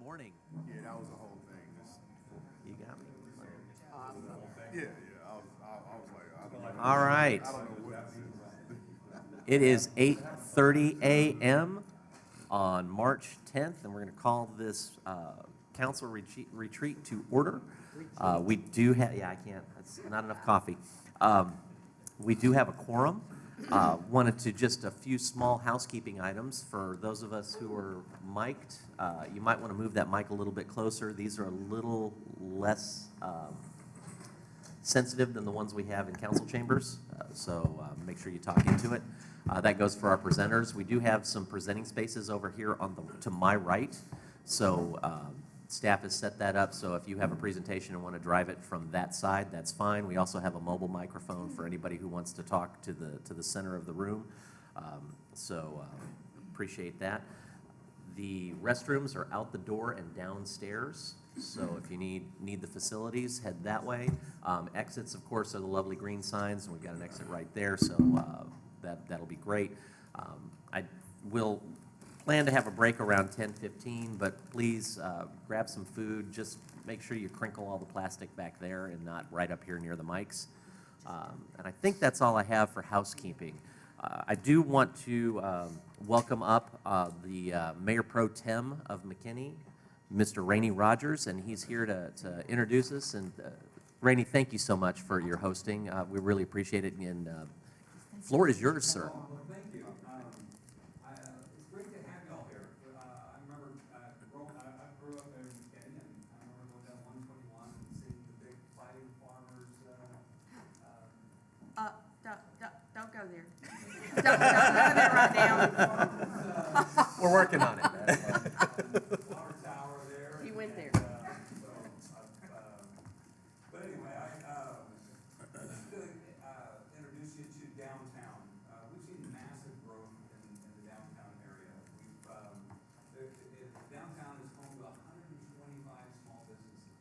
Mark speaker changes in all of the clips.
Speaker 1: morning.
Speaker 2: Yeah, that was the whole thing.
Speaker 1: You got me.
Speaker 2: Yeah. I was like, I don't know.
Speaker 1: All right.
Speaker 2: I don't know what this is.
Speaker 1: It is 8:30 a.m. on March 10th, and we're going to call this council retreat to order. We do have, I can't, it's not enough coffee. We do have a quorum. Wanted to just a few small housekeeping items for those of us who are mic'd. You might want to move that mic a little bit closer. These are a little less sensitive than the ones we have in council chambers, so make sure you talk into it. That goes for our presenters. We do have some presenting spaces over here to my right, so staff has set that up, so if you have a presentation and want to drive it from that side, that's fine. We also have a mobile microphone for anybody who wants to talk to the center of the room, so appreciate that. The restrooms are out the door and downstairs, so if you need the facilities, head that way. Exits, of course, are the lovely green signs, and we've got an exit right there, so that'll be great. I will plan to have a break around 10:15, but please grab some food. Just make sure you crinkle all the plastic back there and not right up here near the mics. And I think that's all I have for housekeeping. I do want to welcome up the Mayor Pro Tem of McKinney, Mr. Rainey Rogers, and he's here to introduce us. And Rainey, thank you so much for your hosting. We really appreciate it. And floor is yours, sir.
Speaker 3: Well, thank you. It's great to have y'all here. I remember I grew up in McKinney, and I remember going down 121 and seeing the big fighting farmers.
Speaker 4: Don't go there. Don't go there right now.
Speaker 1: We're working on it.
Speaker 3: Water tower there.
Speaker 4: You went there.
Speaker 3: But anyway, I just really introduce you to downtown. We've seen massive growth in the downtown area. Downtown is home to 125 small businesses,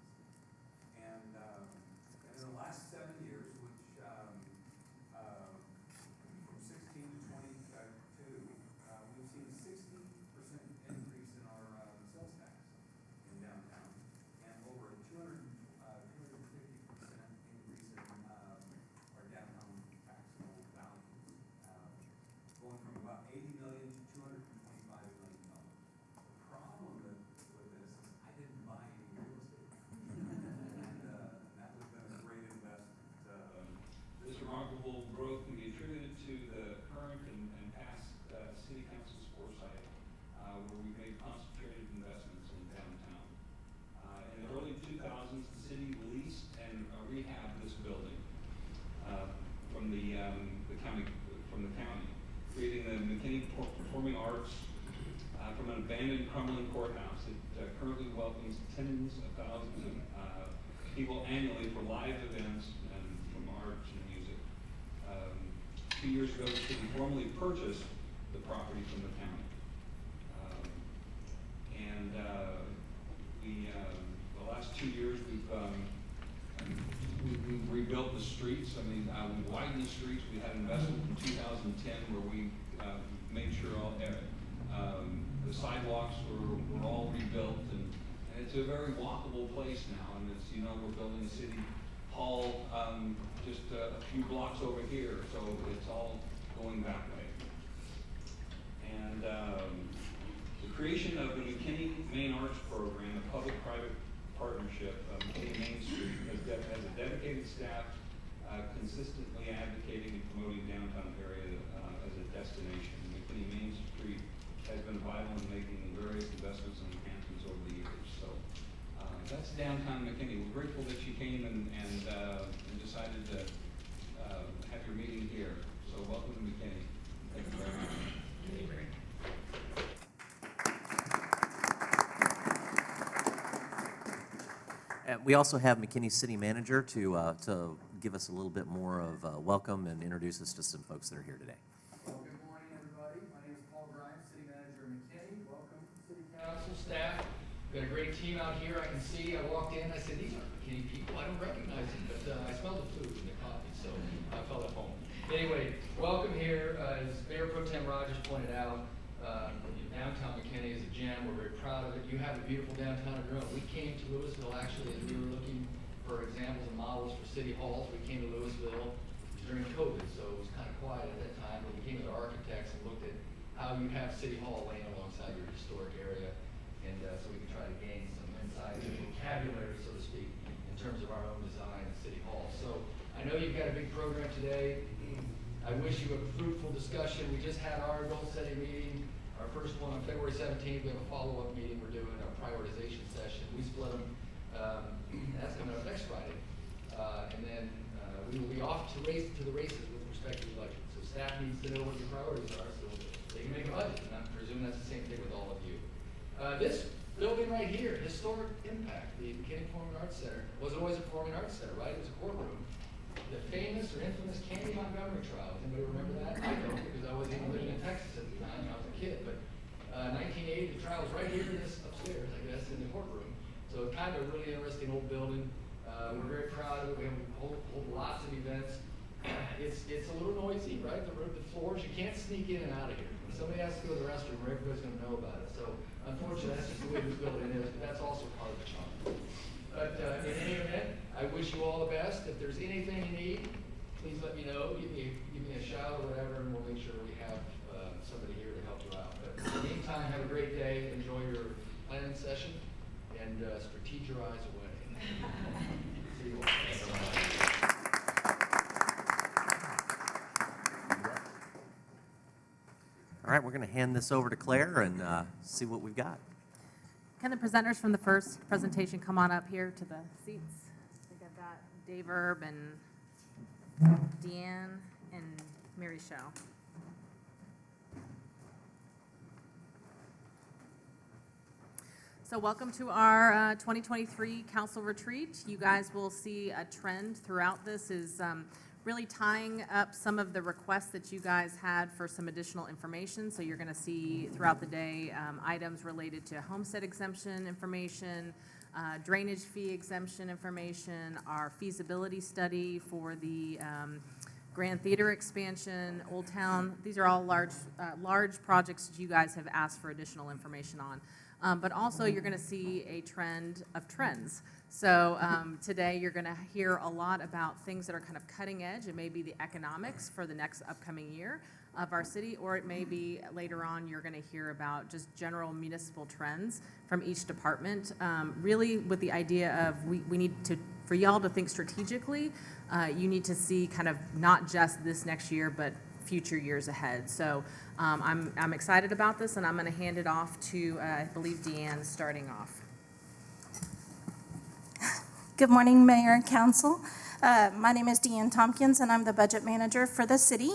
Speaker 3: and in the last 7 years, which from 16 to 22, we've seen a 60% increase in our sales tax in downtown, and over a 250% increase in our downtown taxable values, going from about 80 million to 225 million dollars. The problem with this is I didn't buy any real estate, and that would have been a great investment.
Speaker 5: This remarkable growth can be attributed to the current and past city council's foresight, where we made concentrated investments in downtown. In the early 2000s, the city leased and rehabbed this building from the county, creating the McKinney Performing Arts from an abandoned, crumbling courthouse. It currently welcomes tens of thousands of people annually for live events and from arts and music. 2 years ago, the city formally purchased the property from the county. The last 2 years, we've rebuilt the streets. I mean, we widened the streets. We had investment in 2010 where we made sure the sidewalks were all rebuilt, and it's a very walkable place now. And it's, we're building a city hall just a few blocks over here, so it's all going that way. And the creation of the McKinney Main Arts Program, a public-private partnership of McKinney Main Street, has a dedicated staff consistently advocating and promoting downtown area as a destination. McKinney Main Street has been vital in making various investments and enhancements over the years. So that's downtown McKinney. We're grateful that you came and decided to have your meeting here. So welcome to McKinney. Thank you very much.
Speaker 1: Thank you, Rainey. We also have McKinney's city manager to give us a little bit more of welcome and introduce us to some folks that are here today.
Speaker 6: Well, good morning, everybody. My name is Paul Grimes, city manager of McKinney. Welcome, city council staff. We've got a great team out here. I can see. I walked in. I said, "These aren't McKinney people. I don't recognize them," but I smelled the food and the coffee, so I felt at home. Anyway, welcome here. As Mayor Pro Tem Rogers pointed out, downtown McKinney is a gem. We're very proud of it. You have a beautiful downtown of your own. We came to Lewisville actually as we were looking for examples and models for city halls. We came to Lewisville during COVID, so it was kind of quiet at that time, but we came as architects and looked at how you have City Hall laying alongside your historic area, and so we could try to gain some insight and vocabulary, so to speak, in terms of our own design of City Hall. So I know you've got a big program today. I wish you a fruitful discussion. We just had our goal setting meeting, our first one on February 17th. We have a follow-up meeting. We're doing our prioritization session. We split them. That's coming up next Friday. And then we will be off to the races with respect to the budget. So staff needs to know what your priorities are so they can make a budget. And I presume that's the same thing with all of you. This building right here, historic impact, the McKinney Performing Arts Center, wasn't always a performing arts center, right? It was a courtroom. The famous or infamous Candy Montgomery trial. Anybody remember that? I don't, because I wasn't even living in Texas at the time. I was a kid. But 1980, the trial was right here in this upstairs, I guess, in the courtroom. So kind of a really interesting old building. We're very proud of it. We hold lots of events. It's a little noisy, right? The floors, you can't sneak in and out of here. When somebody has to go to the restroom, everybody's going to know about it. So unfortunately, that's just the way this building is. But that's also part of the charm. But in any event, I wish you all the best. If there's anything you need, please let me know. Give me a shout or whatever, and we'll make sure we have somebody here to help you out. But in the meantime, have a great day. Enjoy your planning session, and strategize away. See you all. Thanks so much.
Speaker 1: All right, we're going to hand this over to Claire and see what we've got.
Speaker 4: Can the presenters from the first presentation come on up here to the seats? I think I've got Dave Erb and Deanne and Mary Show. So welcome to our 2023 Council Retreat. You guys will see a trend throughout this is really tying up some of the requests that you guys had for some additional information. So you're going to see throughout the day items related to homestead exemption information, drainage fee exemption information, our feasibility study for the Grand Theater expansion, Old Town. These are all large projects that you guys have asked for additional information on. But also you're going to see a trend of trends. So today you're going to hear a lot about things that are kind of cutting edge. It may be the economics for the next upcoming year of our city, or it may be later on you're going to hear about just general municipal trends from each department, really with the idea of we need to, for y'all to think strategically, you need to see kind of not just this next year, but future years ahead. So I'm excited about this, and I'm going to hand it off to, I believe, Deanne starting off.
Speaker 7: Good morning, Mayor and Council. My name is Deanne Tompkins, and I'm the budget manager for the city.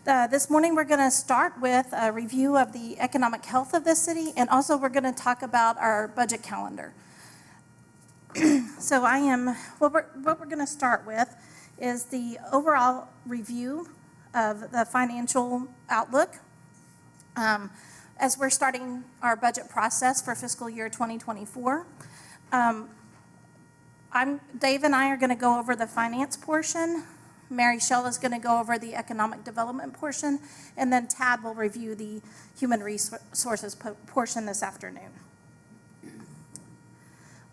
Speaker 7: This morning, we're going to start with a review of the economic health of the city, and also we're going to talk about our budget calendar. So what we're going to start with is the overall review of the financial outlook. As we're starting our budget process for fiscal year 2024, Dave and I are going to go over the finance portion. Mary Shell is going to go over the economic development portion, and then Tad will review the human resources portion this afternoon.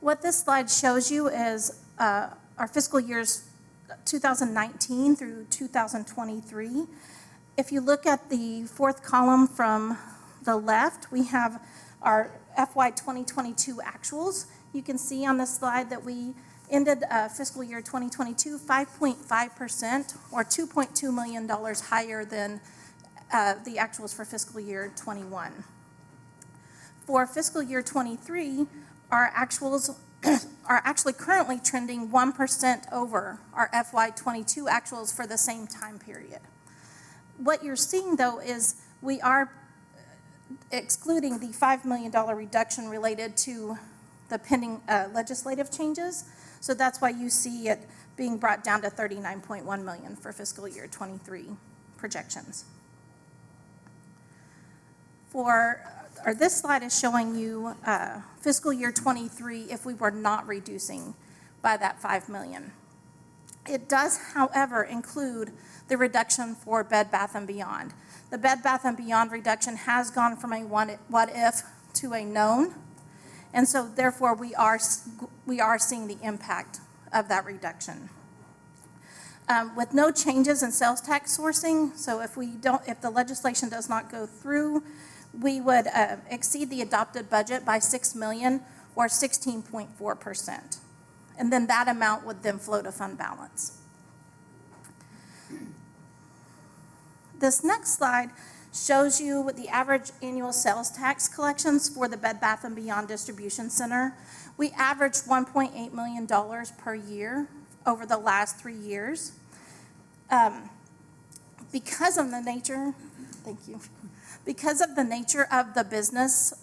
Speaker 7: What this slide shows you is our fiscal years 2019 through 2023. If you look at the fourth column from the left, we have our FY 2022 actuals. You can see on this slide that we ended fiscal year 2022 5.5% or $2.2 million higher than the actuals for fiscal year 21. For fiscal year 23, our actuals are actually currently trending 1% over our FY 22 actuals for the same time period. What you're seeing, though, is we are excluding the $5 million reduction related to the pending legislative changes. So that's why you see it being brought down to $39.1 million for fiscal year 23 projections. This slide is showing you fiscal year 23 if we were not reducing by that $5 million. It does, however, include the reduction for Bed Bath & Beyond. The Bed Bath & Beyond reduction has gone from a what if to a known. And so therefore, we are seeing the impact of that reduction. With no changes in sales tax sourcing, so if the legislation does not go through, we would exceed the adopted budget by $6 million or 16.4%. And then that amount would then flow to fund balance. This next slide shows you what the average annual sales tax collections for the Bed Bath & Beyond Distribution Center. We averaged $1.8 million per year over the last 3 years. Because of the nature, thank you, because of the nature of the business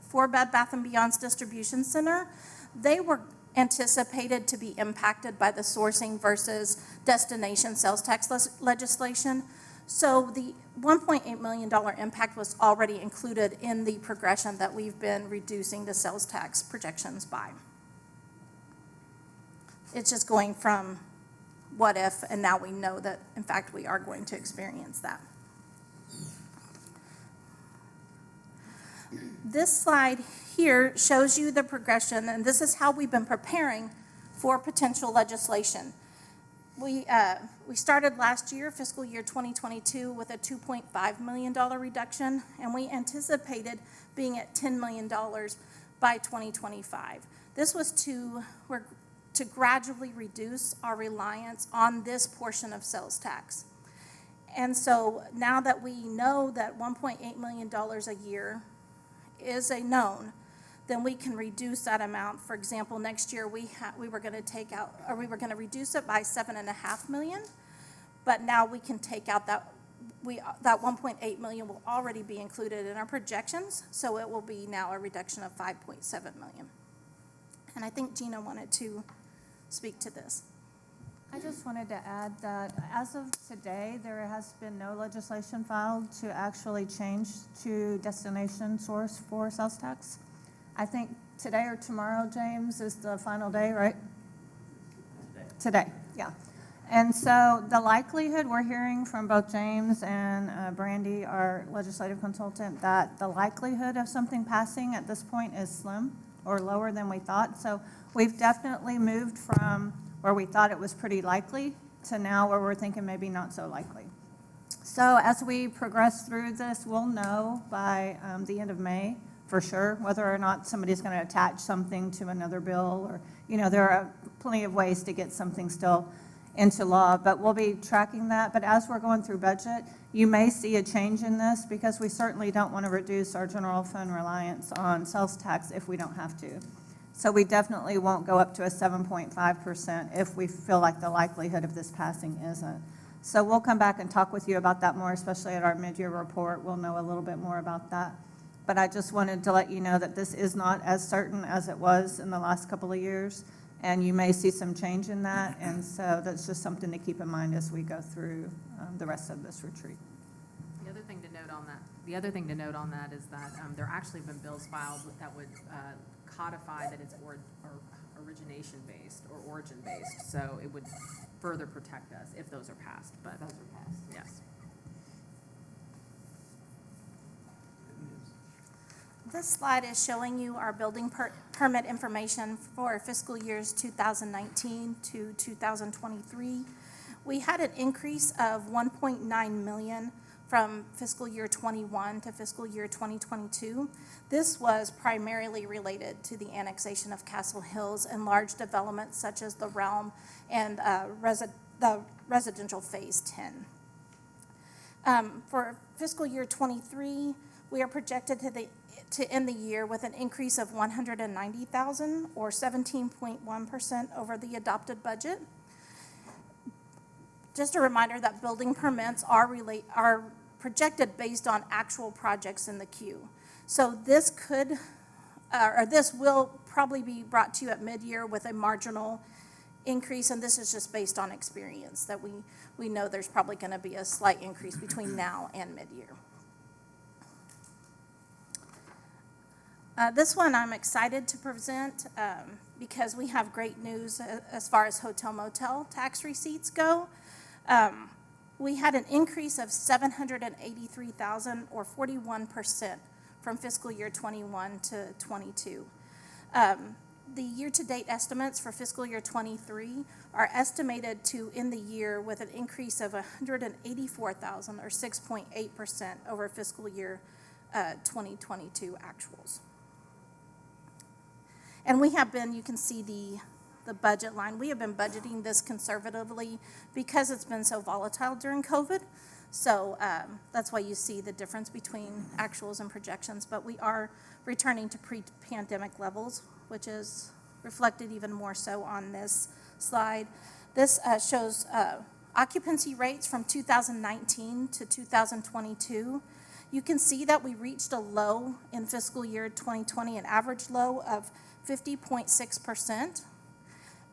Speaker 7: for Bed Bath & Beyond's Distribution Center, they were anticipated to be impacted by the sourcing versus destination sales tax legislation. So the $1.8 million impact was already included in the progression that we've been reducing the sales tax projections by. It's just going from what if, and now we know that, in fact, we are going to experience that. This slide here shows you the progression, and this is how we've been preparing for potential legislation. We started last year, fiscal year 2022, with a $2.5 million reduction, and we anticipated being at $10 million by 2025. This was to gradually reduce our reliance on this portion of sales tax. And so now that we know that $1.8 million a year is a known, then we can reduce that amount. For example, next year we were going to reduce it by $7.5 million, but now we can take out that 1.8 million will already be included in our projections, so it will be now a reduction of 5.7 million. And I think Gina wanted to speak to this.
Speaker 8: I just wanted to add that as of today, there has been no legislation filed to actually change to destination source for sales tax. I think today or tomorrow, James, is the final day, right? Today, yeah. And so the likelihood, we're hearing from both James and Brandy, our legislative consultant, that the likelihood of something passing at this point is slim or lower than we thought. So we've definitely moved from where we thought it was pretty likely to now where we're thinking maybe not so likely. So as we progress through this, we'll know by the end of May for sure whether or not somebody's going to attach something to another bill, or, you know, there are plenty of ways to get something still into law, but we'll be tracking that. But as we're going through budget, you may see a change in this, because we certainly don't want to reduce our general fund reliance on sales tax if we don't have to. So we definitely won't go up to a 7.5% if we feel like the likelihood of this passing isn't. So we'll come back and talk with you about that more, especially at our mid-year report. We'll know a little bit more about that. But I just wanted to let you know that this is not as certain as it was in the last couple of years, and you may see some change in that. And so that's just something to keep in mind as we go through the rest of this retreat.
Speaker 4: The other thing to note on that is that there actually have been bills filed that would codify that it's origination-based or origin-based. So it would further protect us if those are passed. But those are passed, yes.
Speaker 7: This slide is showing you our building permit information for fiscal years 2019 to 2023. We had an increase of 1.9 million from fiscal year 21 to fiscal year 2022. This was primarily related to the annexation of Castle Hills and large developments such as the Realm and the residential phase 10. For fiscal year 23, we are projected to end the year with an increase of 190,000 or 17.1% over the adopted budget. Just a reminder that building permits are projected based on actual projects in the queue. So this this will probably be brought to you at mid-year with a marginal increase, and this is just based on experience that we know there's probably going to be a slight increase between now and mid-year. This one I'm excited to present because we have great news as far as hotel motel tax receipts go. we had an increase of $783,000 or 41% from fiscal year 21 to 22. The year-to-date estimates for fiscal year 23 are estimated to end the year with an increase of $184,000 or 6.8% over fiscal year 2022 actuals. And we have been, you can see the budget line, we have been budgeting this conservatively because it's been so volatile during COVID. So that's why you see the difference between actuals and projections, but we are returning to pre-pandemic levels, which is reflected even more so on this slide. This shows occupancy rates from 2019 to 2022. You can see that we reached a low in fiscal year 2020, an average low of 50.6%.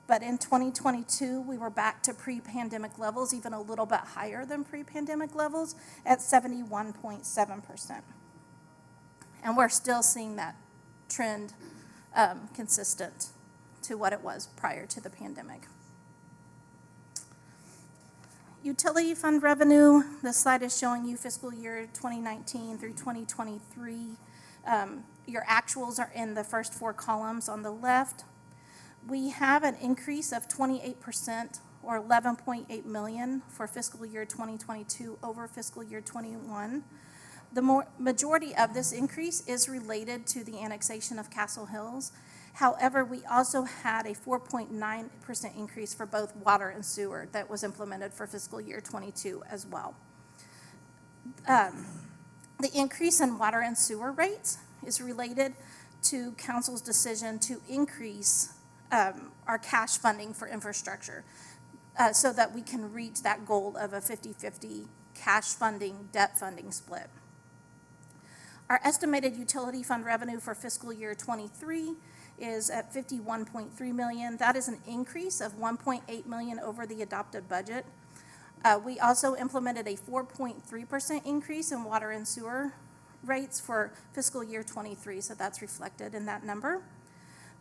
Speaker 7: But in 2022, we were back to pre-pandemic levels, even a little bit higher than pre-pandemic levels at 71.7%. And we're still seeing that trend consistent to what it was prior to the pandemic. Utility fund revenue, this slide is showing you fiscal year 2019 through 2023. Your actuals are in the first four columns on the left. We have an increase of 28% or $11.8 million for fiscal year 2022 over fiscal year 21. The majority of this increase is related to the annexation of Castle Hills. However, we also had a 4.9% increase for both water and sewer that was implemented for fiscal year 22 as well. The increase in water and sewer rates is related to council's decision to increase our cash funding for infrastructure so that we can reach that goal of a 50-50 cash funding, debt funding split. Our estimated utility fund revenue for fiscal year 23 is at $51.3 million. That is an increase of $1.8 million over the adopted budget. We also implemented a 4.3% increase in water and sewer rates for fiscal year 23, so that's reflected in that number.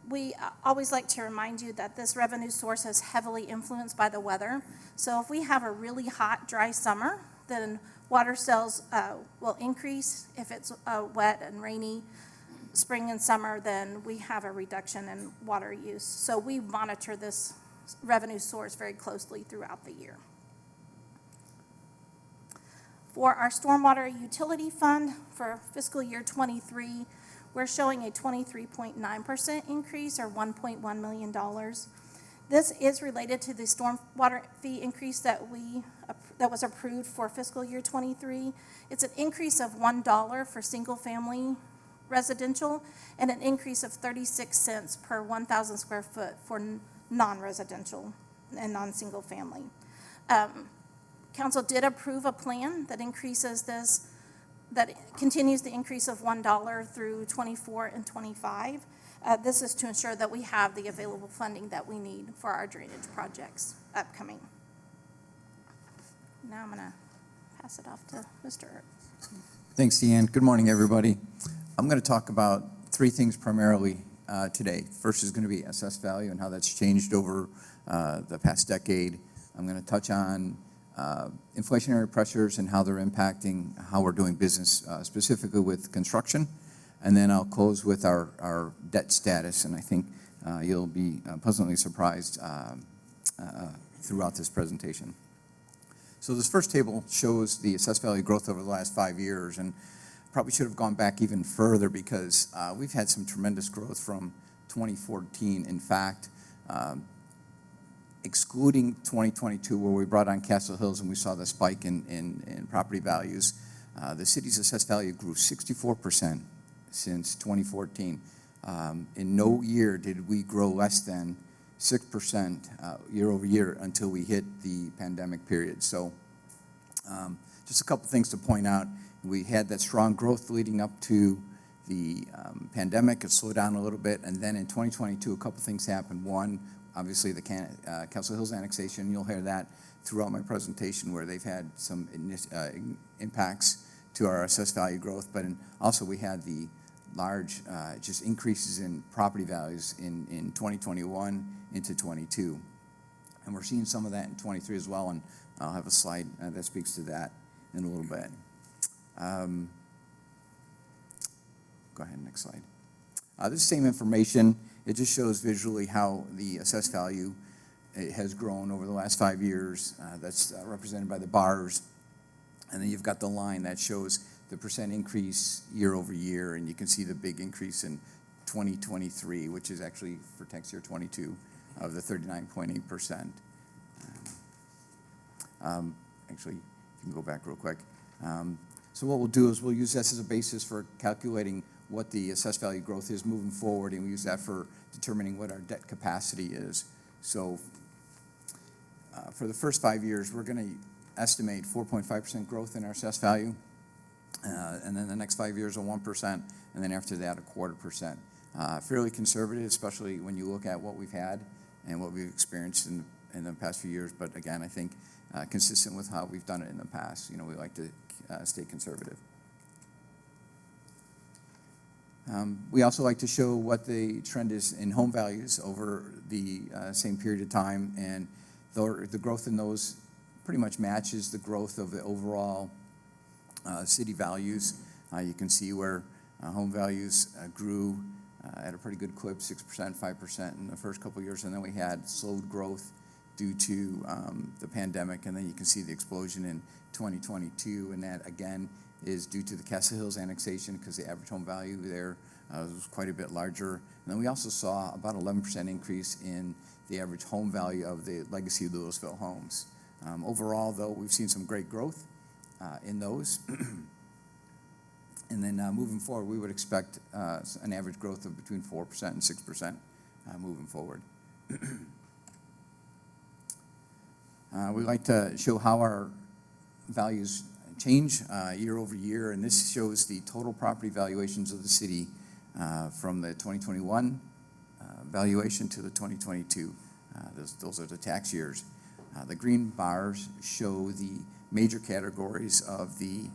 Speaker 7: We always like to remind you that this revenue source is heavily influenced by the weather. So if we have a really hot, dry summer, then water sales will increase. If it's wet and rainy spring and summer, then we have a reduction in water use. So we monitor this revenue source very closely throughout the year. For our stormwater utility fund for fiscal year 23, we're showing a 23.9% increase or $1.1 million. This is related to the stormwater fee increase that was approved for fiscal year 23. It's an increase of $1 for single family residential and an increase of 36 cents per 1,000 square foot for non-residential and non-single family. Council did approve a plan that increases this, that continues the increase of $1 through 24 and 25. This is to ensure that we have the available funding that we need for our drainage projects upcoming. Now I'm gonna pass it off to Mr. Earp.
Speaker 9: Thanks, Deanne. Good morning, everybody. I'm going to talk about three things primarily today. First is going to be assessed value and how that's changed over the past decade. I'm going to touch on inflationary pressures and how they're impacting how we're doing business, specifically with construction. And then I'll close with our debt status, and I think you'll be pleasantly surprised throughout this presentation. So this first table shows the assessed value growth over the last 5 years, and probably should have gone back even further because we've had some tremendous growth from 2014. In fact, excluding 2022, where we brought on Castle Hills and we saw the spike in property values, the city's assessed value grew 64% since 2014. In no year did we grow less than 6% year over year until we hit the pandemic period. So just a couple things to point out. We had that strong growth leading up to the pandemic. It slowed down a little bit, and then in 2022, a couple things happened. One, obviously the Castle Hills annexation. You'll hear that throughout my presentation, where they've had some impacts to our assessed value growth. But also we had the large just increases in property values in 2021 into 22. And we're seeing some of that in 23 as well, and I'll have a slide that speaks to that in a little bit. Go ahead, next slide. This same information, it just shows visually how the assessed value has grown over the last 5 years. That's represented by the bars. And then you've got the line that shows the percent increase year over year, and you can see the big increase in 2023, which is actually for tax year 22, of the 39.8%. Actually, you can go back real quick. So what we'll do is we'll use this as a basis for calculating what the assessed value growth is moving forward, and we use that for determining what our debt capacity is. So for the first 5 years, we're going to estimate 4.5% growth in our assessed value, and then the next 5 years, a 1%, and then after that, a 0.25%. Fairly conservative, especially when you look at what we've had and what we've experienced in the past few years. But again, I think consistent with how we've done it in the past. You know, we like to stay conservative. We also like to show what the trend is in home values over the same period of time, and the growth in those pretty much matches the growth of the overall city values. You can see where home values grew at a pretty good clip, 6%, 5% in the first couple of years, and then we had slowed growth due to the pandemic, and then you can see the explosion in 2022, and that again is due to the Castle Hills annexation, because the average home value there was quite a bit larger. And then we also saw about 11% increase in the average home value of the legacy Lewisville homes. Overall, though, we've seen some great growth in those. And then moving forward, we would expect an average growth of between 4% and 6% moving forward. We like to show how our values change year over year, and this shows the total property valuations of the city from the 2021 valuation to the 2022. Those are the tax years. The green bars show the major categories of the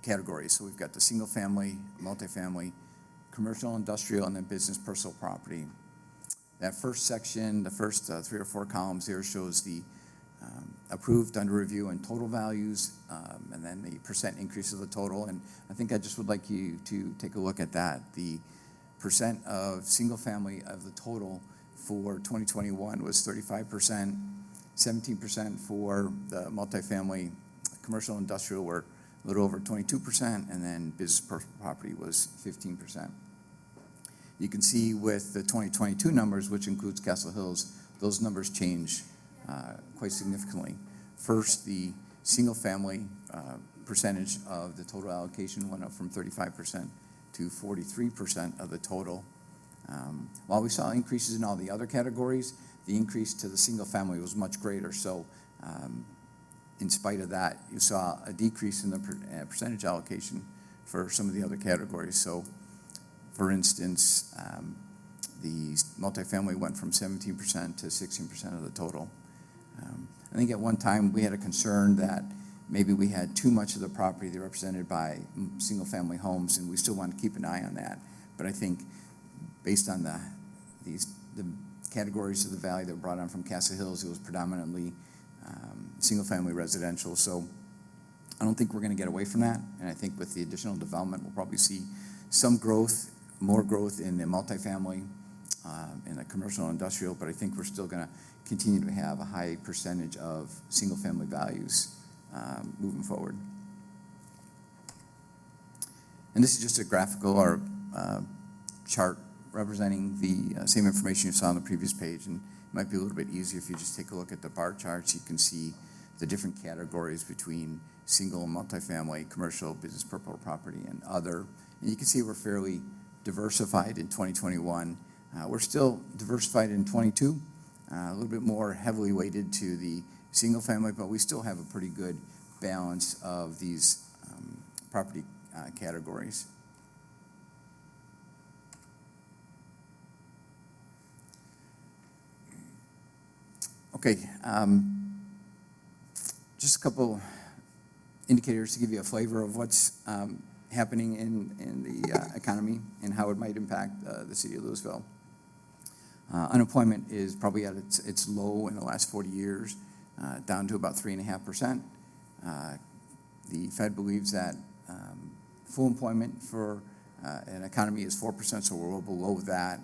Speaker 9: categories. So we've got the single family, multifamily, commercial, industrial, and then business personal property. That first section, the first 3 or 4 columns there shows the approved, under review, and total values, and then the percent increase of the total. And I think I just would like you to take a look at that. The percent of single family of the total for 2021 was 35%, 17% for the multifamily, commercial, industrial were a little over 22%, and then business personal property was 15%. You can see with the 2022 numbers, which includes Castle Hills, those numbers change quite significantly. First, the single-family percentage of the total allocation went up from 35% to 43% of the total. While we saw increases in all the other categories, the increase to the single-family was much greater. So in spite of that, you saw a decrease in the percentage allocation for some of the other categories. So for instance, the multifamily went from 17% to 16% of the total. I think at one time we had a concern that maybe we had too much of the property that represented by single-family homes, and we still want to keep an eye on that. But I think based on the categories of the value that were brought on from Castle Hills, it was predominantly single-family residential. So I don't think we're going to get away from that, and I think with the additional development, we'll probably see some growth, more growth in the multifamily, in the commercial and industrial, but I think we're still going to continue to have a high percentage of single-family values moving forward. And this is just a graphical or chart representing the same information you saw on the previous page, and it might be a little bit easier if you just take a look at the bar charts. You can see the different categories between single and multifamily, commercial, business personal property, and other. And you can see we're fairly diversified in 2021. We're still diversified in 22, a little bit more heavily weighted to the single family, but we still have a pretty good balance of these property categories. Okay, just a couple indicators to give you a flavor of what's happening in the economy and how it might impact the city of Lewisville. Unemployment is probably at its low in the last 40 years. down to about 3.5%. The Fed believes that full employment for an economy is 4%, so we're well below that.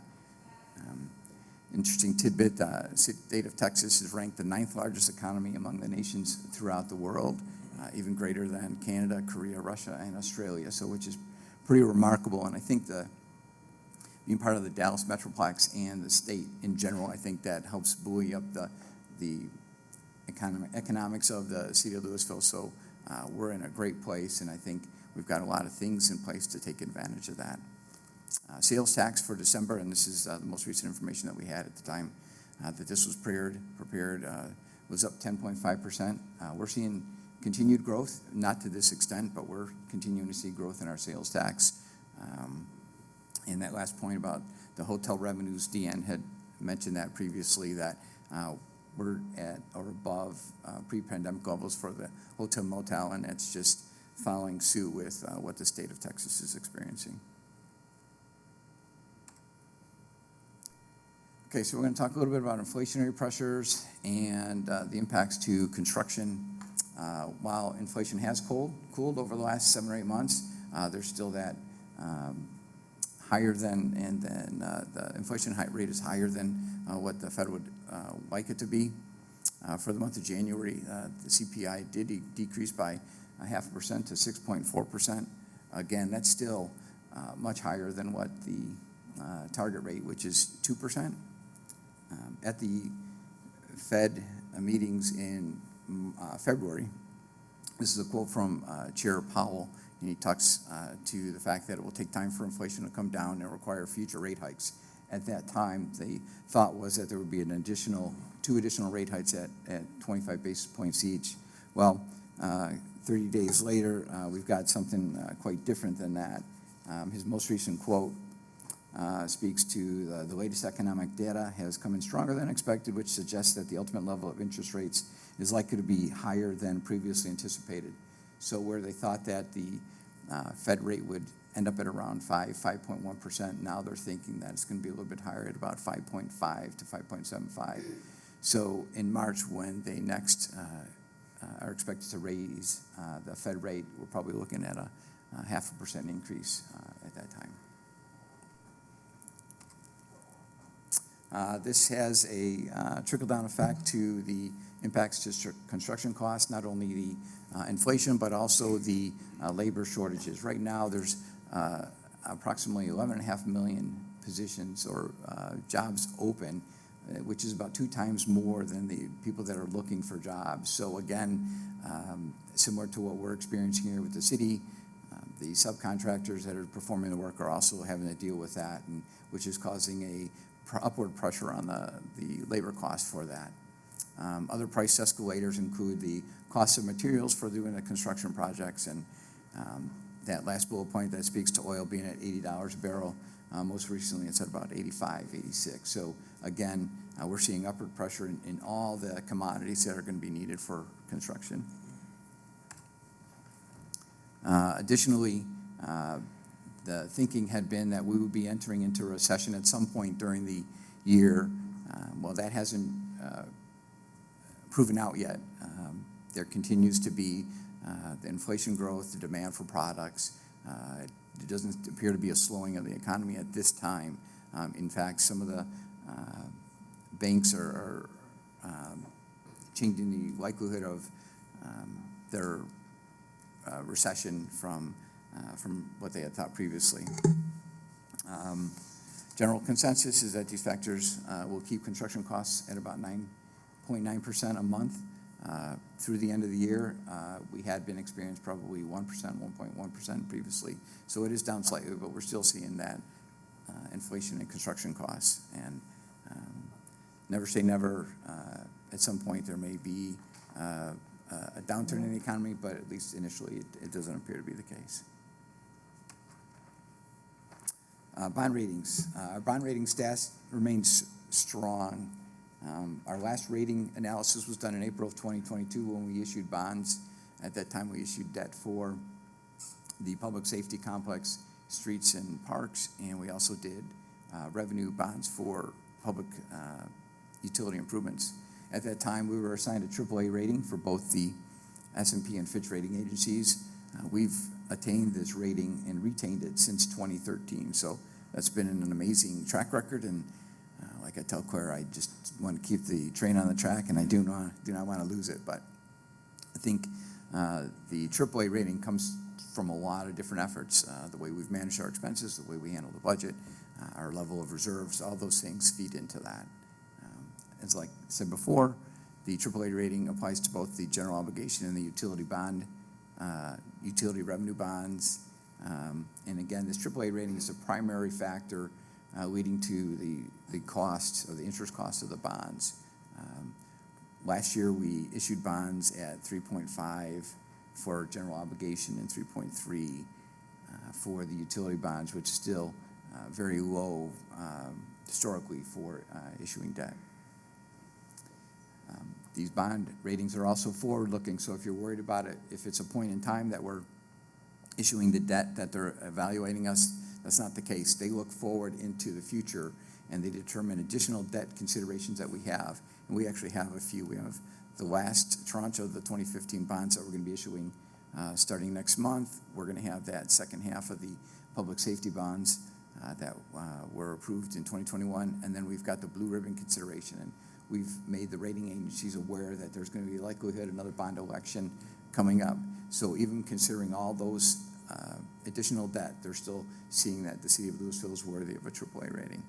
Speaker 9: Interesting tidbit, state of Texas is ranked the 9th largest economy among the nations throughout the world, even greater than Canada, Korea, Russia, and Australia, so which is pretty remarkable. And I think being part of the Dallas Metroplex and the state in general, I think that helps buoy up the economics of the city of Lewisville. So we're in a great place, and I think we've got a lot of things in place to take advantage of that. Sales tax for December, and this is the most recent information that we had at the time that this was prepared, was up 10.5%. We're seeing continued growth, not to this extent, but we're continuing to see growth in our sales tax. And that last point about the hotel revenues, Deanne had mentioned that previously, that we're at or above pre-pandemic levels for the hotel motel, and that's just following suit with what the state of Texas is experiencing. Okay, so we're going to talk a little bit about inflationary pressures and the impacts to construction. While inflation has cooled over the last 7 or 8 months, there's still that higher than, and then the inflation rate is higher than what the Fed would like it to be. For the month of January, the CPI did decrease by 0.5% to 6.4%. Again, that's still much higher than what the target rate, which is 2%. At the Fed meetings in February, this is a quote from Chair Powell, and he talks to the fact that it will take time for inflation to come down and require future rate hikes. At that time, the thought was that there would be two additional rate hikes at 25 basis points each. Well, 30 days later, we've got something quite different than that. His most recent quote speaks to the latest economic data has come in stronger than expected, which suggests that the ultimate level of interest rates is likely to be higher than previously anticipated. So where they thought that the Fed rate would end up at around 5.1%, now they're thinking that it's going to be a little bit higher at about 5.5 to 5.75. So in March, when they next are expected to raise the Fed rate, we're probably looking at a 0.5% increase at that time. This has a trickle-down effect to the impacts to construction costs, not only the inflation, but also the labor shortages. Right now, there's approximately 11.5 million positions or jobs open, which is about 2 times more than the people that are looking for jobs. So again, similar to what we're experiencing here with the city, the subcontractors that are performing the work are also having to deal with that, and which is causing a upward pressure on the labor cost for that. Other price escalators include the cost of materials for doing the construction projects, and that last bullet point that speaks to oil being at $80 a barrel. Most recently, it's at about 85, 86. So again, we're seeing upward pressure in all the commodities that are going to be needed for construction. Additionally, the thinking had been that we would be entering into a recession at some point during the year. Well, that hasn't proven out yet. There continues to be the inflation growth, the demand for products. It doesn't appear to be a slowing of the economy at this time. In fact, some of the banks are changing the likelihood of their recession from what they had thought previously. General consensus is that these factors will keep construction costs at about 9.9% a month through the end of the year. We had been experienced probably 1%, 1.1% previously. So it is down slightly, but we're still seeing that inflation in construction costs. And never say never. At some point there may be a downturn in the economy, but at least initially it doesn't appear to be the case. Bond ratings. Our bond rating status remains strong. Our last rating analysis was done in April of 2022 when we issued bonds. At that time, we issued debt for the public safety complex, streets and parks, and we also did revenue bonds for public utility improvements. At that time, we were assigned a AAA rating for both the S&P and Fitch rating agencies. We've attained this rating and retained it since 2013. So that's been an amazing track record. And like I tell Claire, I just want to keep the train on the track, and I do not want to lose it. But I think the AAA rating comes from a lot of different efforts. The way we've managed our expenses, the way we handle the budget, our level of reserves, all those things feed into that. As like I said before, the AAA rating applies to both the general obligation and the utility bond, utility revenue bonds. And again, this AAA rating is a primary factor leading to the cost, or the interest cost of the bonds. Last year, we issued bonds at 3.5 for general obligation and 3.3 for the utility bonds, which is still very low historically for issuing debt. These bond ratings are also forward-looking, so if you're worried about it, if it's a point in time that we're issuing the debt that they're evaluating us, that's not the case. They look forward into the future, and they determine additional debt considerations that we have. And we actually have a few. We have the last tranche of the 2015 bonds that we're going to be issuing starting next month. We're going to have that second half of the public safety bonds that were approved in 2021. And then we've got the blue ribbon consideration. And we've made the rating agencies aware that there's going to be likelihood another bond election coming up. So even considering all those additional debt, they're still seeing that the city of Lewisville is worthy of a AAA rating.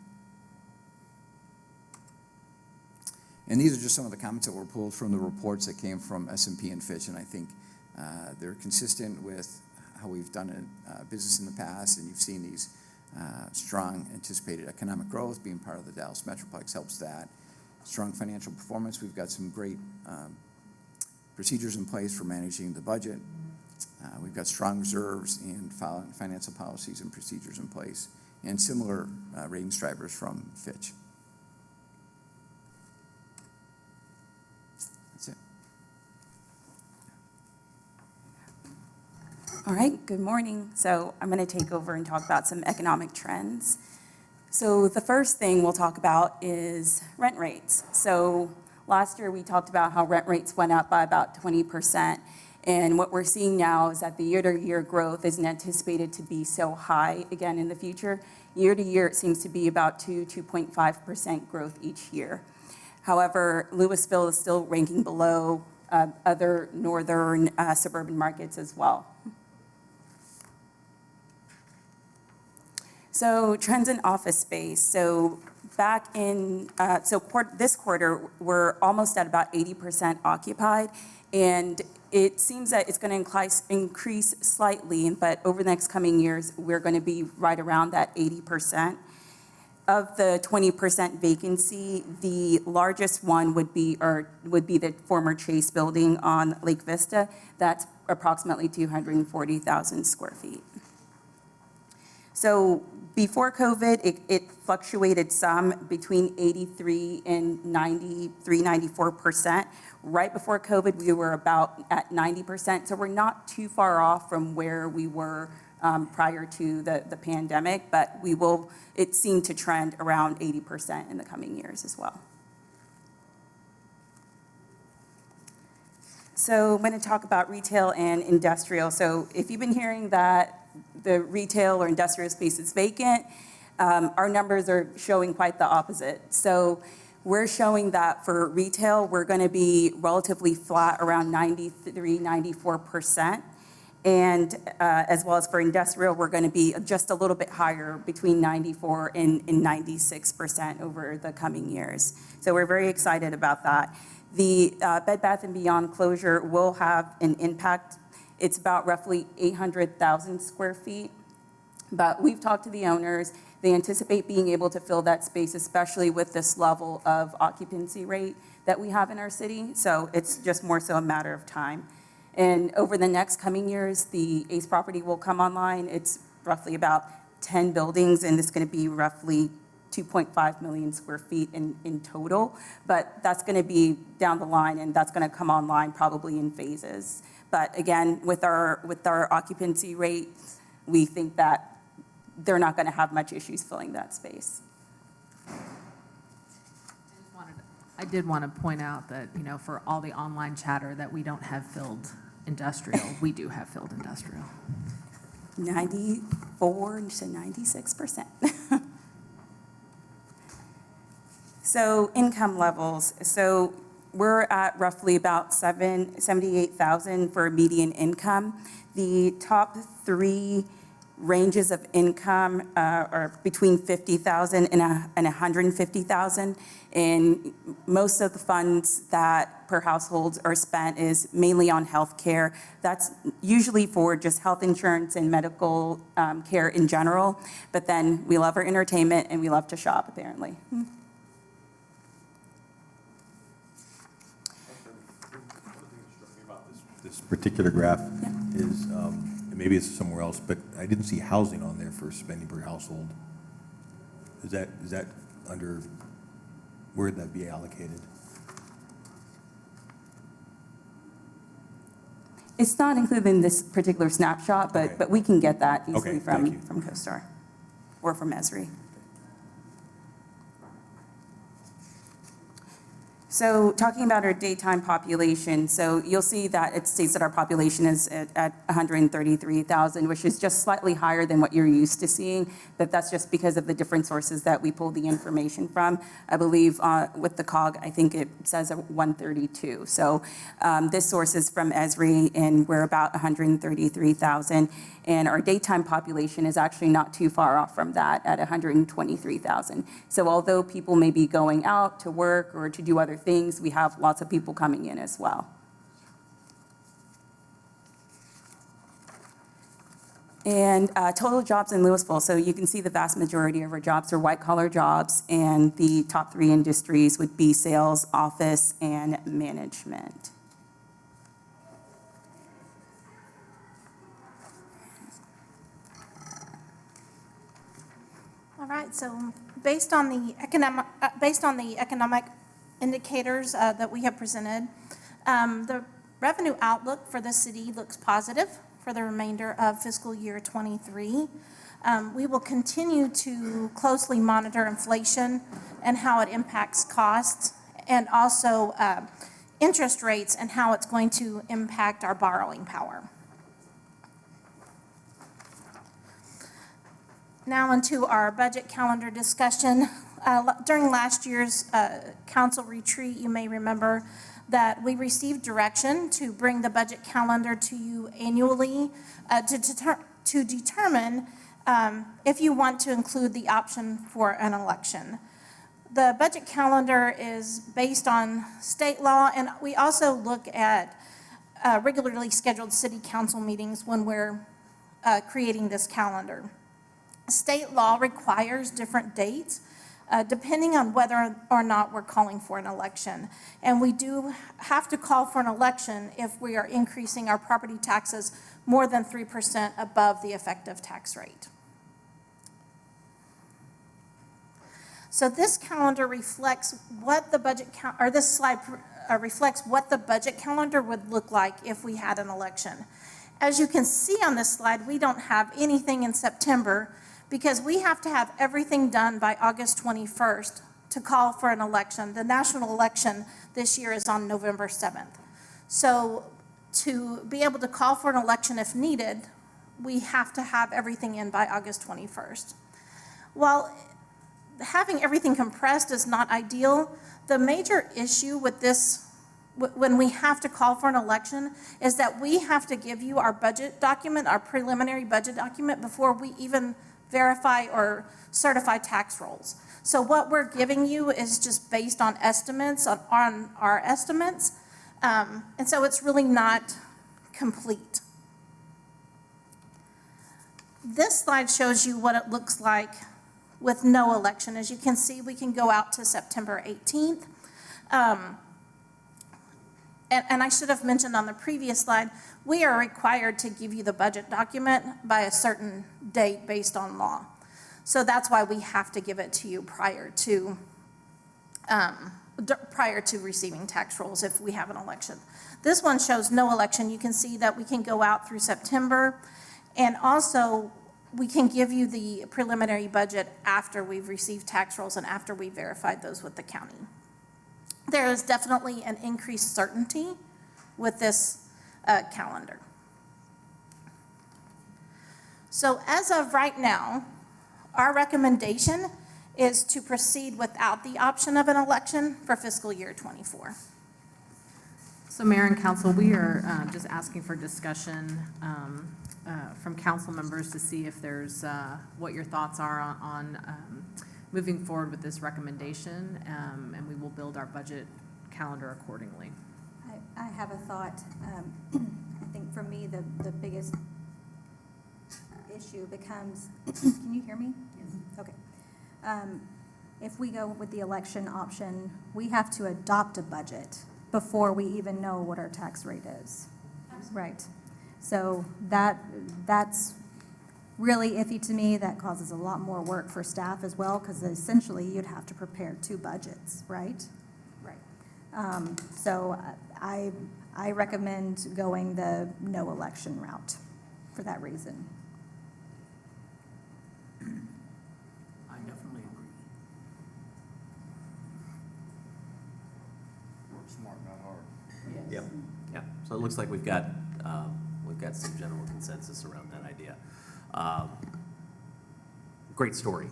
Speaker 9: And these are just some of the comments that were pulled from the reports that came from S&P and Fitch, and I think they're consistent with how we've done business in the past, and you've seen these strong anticipated economic growth. Being part of the Dallas Metroplex helps that. Strong financial performance. We've got some great procedures in place for managing the budget. We've got strong reserves and financial policies and procedures in place, and similar ratings drivers from Fitch. That's it.
Speaker 10: All right, good morning. So I'm going to take over and talk about some economic trends. So the first thing we'll talk about is rent rates. So last year we talked about how rent rates went up by about 20%. And what we're seeing now is that the year-to-year growth isn't anticipated to be so high again in the future. Year-to-year, it seems to be about 2.5% growth each year. However, Lewisville is still ranking below other northern suburban markets as well. So trends in office space. So back in, this quarter, we're almost at about 80% occupied, and it seems that it's going to increase slightly, but over the next coming years, we're going to be right around that 80%. Of the 20% vacancy, the largest one would be the former Chase building on Lake Vista. That's approximately 240,000 square feet. So before COVID, it fluctuated some between 83 and 93, 94%. Right before COVID, we were about at 90%. So we're not too far off from where we were prior to the pandemic, but it seemed to trend around 80% in the coming years as well. So I'm going to talk about retail and industrial. So if you've been hearing that the retail or industrial space is vacant, our numbers are showing quite the opposite. So we're showing that for retail, we're going to be relatively flat around 93, 94%. And as well as for industrial, we're going to be just a little bit higher, between 94 and 96% over the coming years. So we're very excited about that. The Bed Bath & Beyond closure will have an impact. It's about roughly 800,000 square feet. But we've talked to the owners. They anticipate being able to fill that space, especially with this level of occupancy rate that we have in our city. So it's just more so a matter of time. And over the next coming years, the ACE property will come online. It's roughly about 10 buildings, and it's going to be roughly 2.5 million square feet in total. But that's going to be down the line, and that's going to come online probably in phases. But again, with our occupancy rate, we think that they're not going to have much issues filling that space.
Speaker 4: I did want to point out that, for all the online chatter that we don't have filled industrial, we do have filled industrial.
Speaker 10: 94 to 96%. So income levels. So we're at roughly about 78,000 for median income. The top three ranges of income are between 50,000 and 150,000. And most of the funds that per household are spent is mainly on health care. That's usually for just health insurance and medical care in general. But then we love our entertainment and we love to shop, apparently.
Speaker 11: This particular graph is, and maybe it's somewhere else, but I didn't see housing on there for spending per household. Is that under, where would that be allocated?
Speaker 10: It's not included in this particular snapshot,
Speaker 11: Okay.
Speaker 10: but we can get that easily
Speaker 11: Okay, thank you.
Speaker 10: from CoStar or from Esri. So talking about our daytime population, so you'll see that it states that our population is at 133,000, which is just slightly higher than what you're used to seeing, but that's just because of the different sources that we pull the information from. I believe with the COG, I think it says 132. So this source is from Esri, and we're about 133,000. And our daytime population is actually not too far off from that at 123,000. So although people may be going out to work or to do other things, we have lots of people coming in as well. And total jobs in Lewisville. So you can see the vast majority of our jobs are white-collar jobs, and the top three industries would be sales, office, and management.
Speaker 7: All right, so based on the economic indicators that we have presented, the revenue outlook for the city looks positive for the remainder of fiscal year '23. We will continue to closely monitor inflation and how it impacts costs, and also interest rates and how it's going to impact our borrowing power. Now into our budget calendar discussion. During last year's council retreat, you may remember that we received direction to bring the budget calendar to you annually to determine if you want to include the option for an election. The budget calendar is based on state law, and we also look at regularly scheduled city council meetings when we're creating this calendar. State law requires different dates depending on whether or not we're calling for an election. And we do have to call for an election if we are increasing our property taxes more than 3% above the effective tax rate. So this calendar reflects what the budget this slide reflects what the budget calendar would look like if we had an election. As you can see on this slide, we don't have anything in September, because we have to have everything done by August 21st to call for an election. The national election this year is on November 7th. So to be able to call for an election if needed, we have to have everything in by August 21st. While having everything compressed is not ideal, the major issue with this, when we have to call for an election, is that we have to give you our budget document, our preliminary budget document, before we even verify or certify tax rolls. So what we're giving you is just based on estimates, on our estimates, and so it's really not complete. This slide shows you what it looks like with no election. As you can see, we can go out to September 18th. And I should have mentioned on the previous slide, we are required to give you the budget document by a certain date based on law. So that's why we have to give it to you prior to receiving tax rolls if we have an election. This one shows no election. You can see that we can go out through September, and also we can give you the preliminary budget after we've received tax rolls and after we verified those with the county. there is definitely an increased certainty with this calendar. So as of right now, our recommendation is to proceed without the option of an election for fiscal year '24.
Speaker 4: So Mayor and Council, we are just asking for discussion from council members to see if there's, what your thoughts are on moving forward with this recommendation, and we will build our budget calendar accordingly.
Speaker 12: I have a thought. I think for me, the biggest issue becomes, can you hear me? Yes. Okay. If we go with the election option, we have to adopt a budget before we even know what our tax rate is. Right. So that's really iffy to me. That causes a lot more work for staff as well, because essentially you'd have to prepare 2 budgets, right? Right. So I recommend going the no election route for that reason.
Speaker 13: I definitely agree.
Speaker 2: Work smart, not hard.
Speaker 1: Yep, yeah. So it looks like we've got some general consensus around that idea. Great story.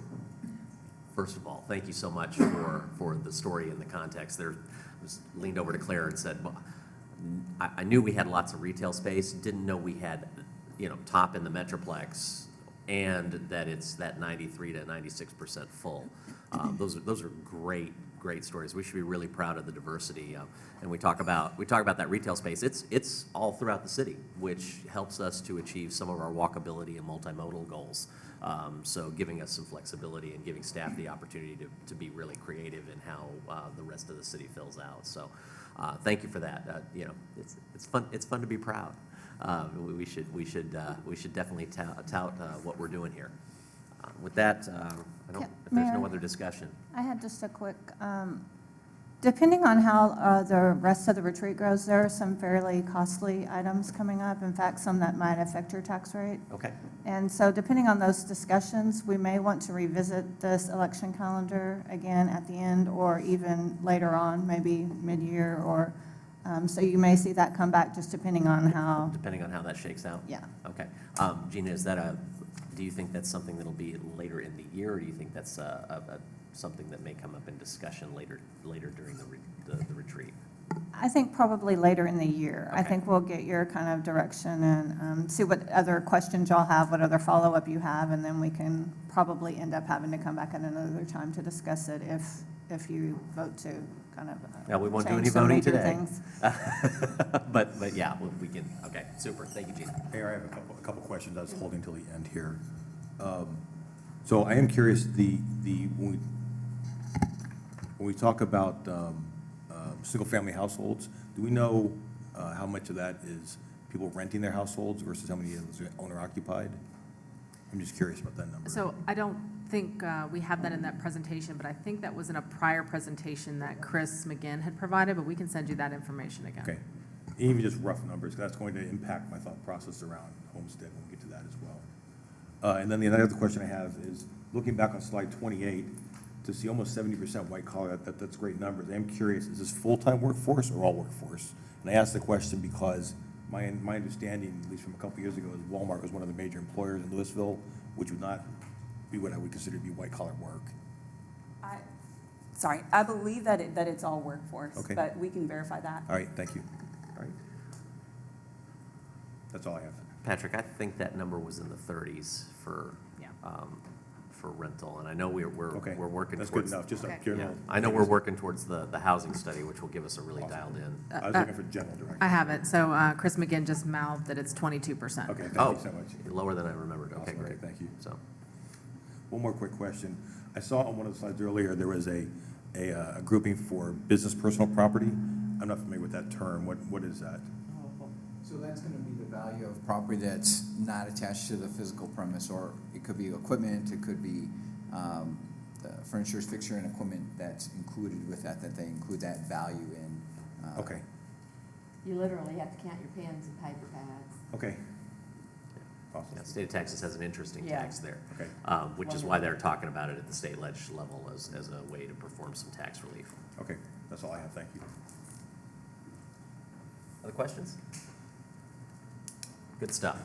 Speaker 1: First of all, thank you so much for the story and the context. I was leaned over to Claire and said, well, I knew we had lots of retail space, didn't know we had, top in the Metroplex, and that it's that 93 to 96% full. Those are great stories. We should be really proud of the diversity. And we talk about that retail space. It's all throughout the city, which helps us to achieve some of our walkability and multimodal goals. So giving us some flexibility and giving staff the opportunity to be really creative in how the rest of the city fills out. So thank you for that. It's fun to be proud. We should definitely tout what we're doing here. With that, if there's no other discussion.
Speaker 8: I had just a quick, depending on how the rest of the retreat goes, there are some fairly costly items coming up. In fact, some that might affect your tax rate.
Speaker 1: Okay.
Speaker 8: And so depending on those discussions, we may want to revisit this election calendar again at the end, or even later on, maybe mid-year, or so you may see that come back just depending on how.
Speaker 1: Depending on how that shakes out?
Speaker 8: Yeah.
Speaker 1: Okay. Gina, do you think that's something that'll be later in the year, or do you think that's something that may come up in discussion later during the retreat?
Speaker 8: I think probably later in the year.
Speaker 1: Okay.
Speaker 8: I think we'll get your kind of direction and see what other questions y'all have, what other follow-up you have, and then we can probably end up having to come back at another time to discuss it if you vote to kind of
Speaker 1: Yeah, we won't do any
Speaker 8: change some
Speaker 1: voting
Speaker 8: major
Speaker 1: today.
Speaker 8: things.
Speaker 1: But yeah, we can. Okay, super. Thank you, Gina.
Speaker 11: Mayor, I have a couple questions I was holding till the end here. So I am curious, when we talk about single-family households, do we know how much of that is people renting their households versus how many is owner-occupied? I'm just curious about that number.
Speaker 4: So I don't think we have that in that presentation, but I think that was in a prior presentation that Chris McGinn had provided, but we can send you that information again.
Speaker 11: Okay. Even just rough numbers, because that's going to impact my thought process around homestead when we get to that as well. And then the other question I have is, looking back on slide 28, to see almost 70% white collar, that's great numbers. I'm curious, is this full-time workforce or all workforce? And I ask the question because my understanding, at least from a couple years ago, is Walmart was one of the major employers in Lewisville, which would not be what I would consider to be white collar work.
Speaker 10: I believe that it's all workforce,
Speaker 11: Okay.
Speaker 10: but we can verify that.
Speaker 11: All right, thank you. All right. That's all I have.
Speaker 1: Patrick, I think that number was in the 30s for rental, and I know we're
Speaker 11: Okay.
Speaker 1: working
Speaker 11: That's
Speaker 1: towards.
Speaker 11: good enough, just a
Speaker 4: Okay.
Speaker 11: pure
Speaker 1: Yeah,
Speaker 11: little.
Speaker 1: I know we're working towards the housing study, which will give us a really
Speaker 11: Awesome.
Speaker 1: dialed in.
Speaker 11: I was looking for general direction.
Speaker 4: I have it. So Chris McGinn just mouthed that it's 22%.
Speaker 11: Okay, thank
Speaker 1: Oh,
Speaker 11: you so much.
Speaker 1: lower than I remembered. Okay,
Speaker 11: Awesome.
Speaker 1: great.
Speaker 11: Thank you.
Speaker 1: So,
Speaker 11: One more quick question. I saw on one of the slides earlier, there was a grouping for business personal property. I'm not familiar with that term. What is that?
Speaker 9: So that's going to be the value of property that's not attached to the physical premise, or it could be equipment, it could be the furniture, fixture, and equipment that's included with that they include that value in.
Speaker 11: Okay,
Speaker 14: You literally have to count your pens and paper pads.
Speaker 11: okay. Awesome.
Speaker 1: Yeah, state of Texas has an interesting
Speaker 10: Yeah.
Speaker 1: tax there.
Speaker 11: Okay.
Speaker 1: Which is why they're talking about it at the state legislature level as a way to perform some tax relief.
Speaker 11: Okay, that's all I have, thank you.
Speaker 1: Other questions? Good stuff.